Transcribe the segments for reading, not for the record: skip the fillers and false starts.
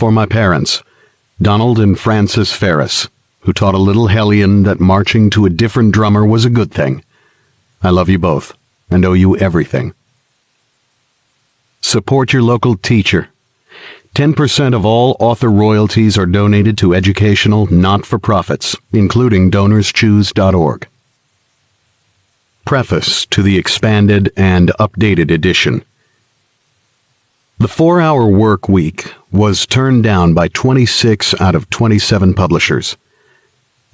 For my parents, Donald and Frances Ferriss, who taught a little hellion that marching to a different drummer was a good thing. I love you both and owe you everything. Support your local teacher. 10% of all author royalties are donated to educational not-for-profits, including DonorsChoose.org. Preface to the expanded and updated edition. The 4-Hour Workweek was turned down by 26 out of 27 publishers.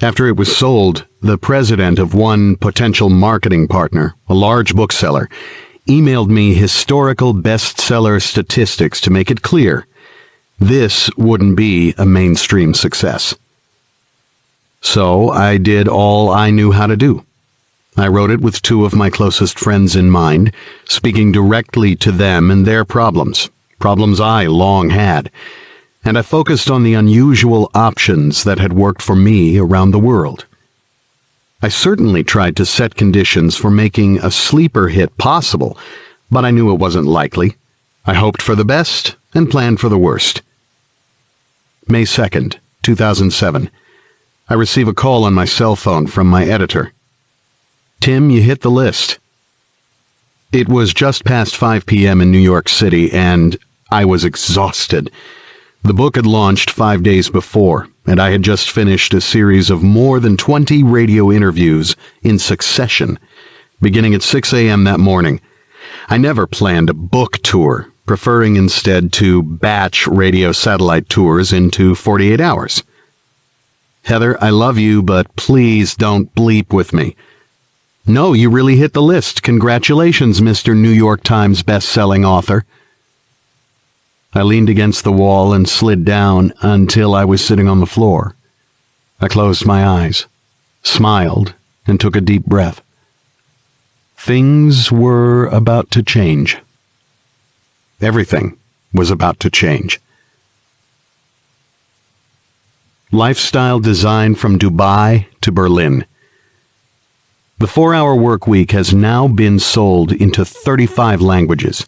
After it was sold, the president of one potential marketing partner, a large bookseller, emailed me historical bestseller statistics to make it clear this wouldn't be a mainstream success. So I did all I knew how to do. I wrote it with two of my closest friends in mind, speaking directly to them and their problems I long had, and I focused on the unusual options that had worked for me around the world. I certainly tried to set conditions for making a sleeper hit possible, but I knew it wasn't likely. I hoped for the best and planned for the worst. May 2nd, 2007. I receive a call on my cell phone from my editor. Tim, you hit the list. It was just past 5 p.m. in New York City, and I was exhausted. The book had launched 5 days before, and I had just finished a series of more than 20 radio interviews in succession, beginning at 6 a.m. that morning. I never planned a book tour, preferring instead to batch radio satellite tours into 48 hours. Heather, I love you, but please don't bleep with me. No, you really hit the list. Congratulations, Mr. New York Times best-selling author. I leaned against the wall and slid down until I was sitting on the floor. I closed my eyes, smiled, and took a deep breath. Things were about to change. Everything was about to change. Lifestyle design from Dubai to Berlin. The 4-Hour Workweek has now been sold into 35 languages.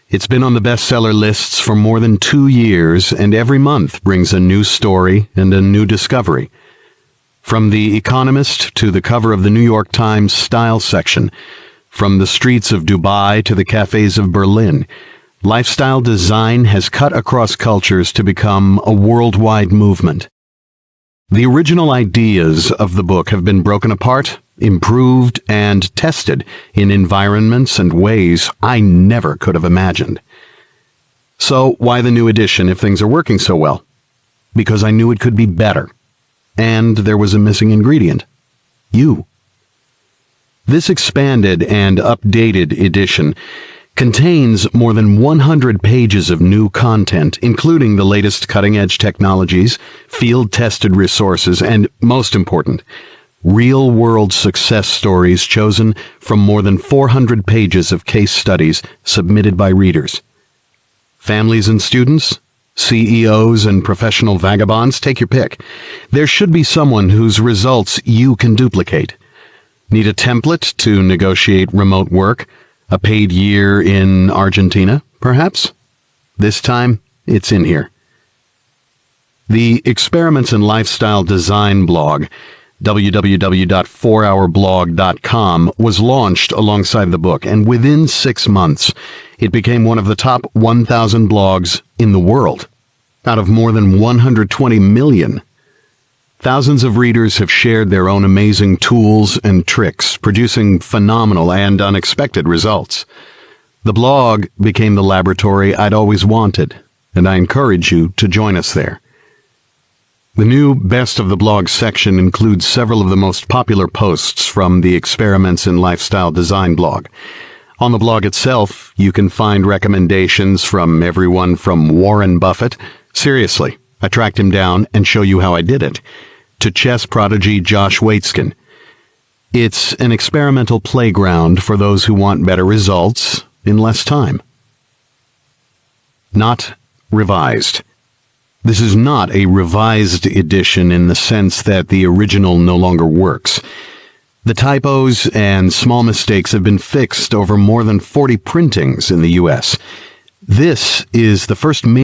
It's been on the bestseller lists for more than 2 years, and every month brings a new story and a new discovery. From The Economist to the cover of the New York Times style section, from the streets of Dubai to the cafes of Berlin, lifestyle design has cut across cultures to become a worldwide movement. The original ideas of the book have been broken apart, improved, and tested in environments and ways I never could have imagined. So why the new edition if things are working so well? Because I knew it could be better. And there was a missing ingredient. You. This expanded and updated edition contains more than 100 pages of new content, including the latest cutting-edge technologies, field-tested resources, and, most important, real-world success stories chosen from more than 400 pages of case studies submitted by readers. Families and students, CEOs and professional vagabonds, take your pick. There should be someone whose results you can duplicate. Need a template to negotiate remote work? A paid year in Argentina, perhaps? This time, it's in here. The Experiments in Lifestyle Design blog, www.4hourblog.com, was launched alongside the book, and within 6 months, it became one of the top 1,000 blogs in the world, out of more than 120 million. Thousands of readers have shared their own amazing tools and tricks, producing phenomenal and unexpected results. The blog became the laboratory I'd always wanted, and I encourage you to join us there. The new Best of the Blog section includes several of the most popular posts from the Experiments in Lifestyle Design blog. On the blog itself, you can find recommendations from everyone from Warren Buffett, seriously, I tracked him down and show you how I did it, to chess prodigy Josh Waitzkin. It's an experimental playground for those who want better results in less time. Not revised. This is not a revised edition in the sense that the original no longer works. The typos and small mistakes have been fixed over more than 40 printings in the U.S. This is the first